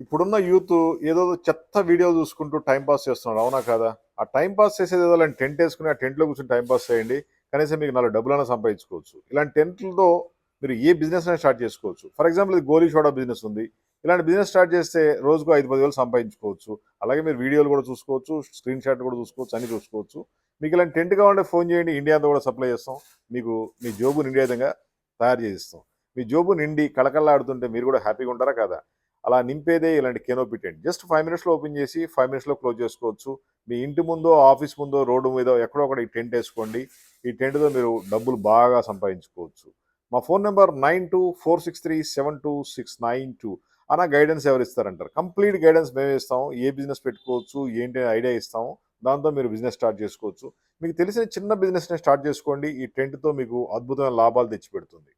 ఇప్పుడున్న యూత్ ఏదో చెత్త వీడియోలు చూసుకుంటూ టైం పాస్ చేస్తున్నారు. అవునా కాదా? ఆ టైం పాస్ చేసేది ఏదో ఇలాంటి టెంట్ వేసుకుని ఆ టెంట్‌లో కూర్చొని టైం పాస్ చేయండి. కనీసం మీకు 4 డబ్బులైనా సంపాదించుకోవచ్చు. ఇలాంటి టెంట్‌లతో మీరు ఏ బిజినెస్ అయినా స్టార్ట్ చేసుకోవచ్చు. ఫర్ ఎగ్జాంపుల్ ఇది గోలీ సోడా బిజినెస్ ఉంది. ఇలాంటి బిజినెస్ స్టార్ట్ చేస్తే రోజుకు 5, 10 వేలు సంపాదించుకోవచ్చు. అలాగే మీరు వీడియోలు కూడా చూసుకోవచ్చు. స్క్రీన్ షాట్ కూడా చూసుకోవచ్చు. అన్నీ చూసుకోవచ్చు. మీకు ఇలాంటి టెంట్ కావాలంటే ఫోన్ చేయండి. ఇండియా అంతా కూడా సప్లై చేస్తాం. మీకు మీ జోబు నిండే విధంగా తయారు చేసిస్తాం. మీ జోబు నిండి కళకళలాడుతుంటే మీరు కూడా హ్యాపీగా ఉంటారా కాదా? అలా నింపేదే ఇలాంటి కెనోపీ టెంట్. జస్ట్ 5 మినిట్స్‌లో ఓపెన్ చేసి 5 మినిట్స్‌లో క్లోజ్ చేసుకోవచ్చు. మీ ఇంటి ముందో, ఆఫీస్ ముందో, రోడ్డు మీదో ఎక్కడో ఒకటి ఈ టెంట్ ఏసుకోండి. ఈ టెంట్‌తో మీరు డబ్బులు బాగా సంపాదించుకోవచ్చు. మా ఫోన్ నంబర్ 9246372692 అన్న గైడెన్స్ ఎవరిస్తారంటారు? కంప్లీట్ గైడెన్స్ మేమే ఇస్తాము. ఏ బిజినెస్ పెట్టుకోవచ్చు, ఏంటి ఐడియా ఇస్తాము. దాంతో మీరు బిజినెస్ స్టార్ట్ చేసుకోవచ్చు. మీకు తెలిసిన చిన్న బిజినెస్‌ని స్టార్ట్ చేసుకోండి. ఈ టెంట్‌తో మీకు అద్భుతమైన లాభాలు తెచ్చిపెడుతుంది.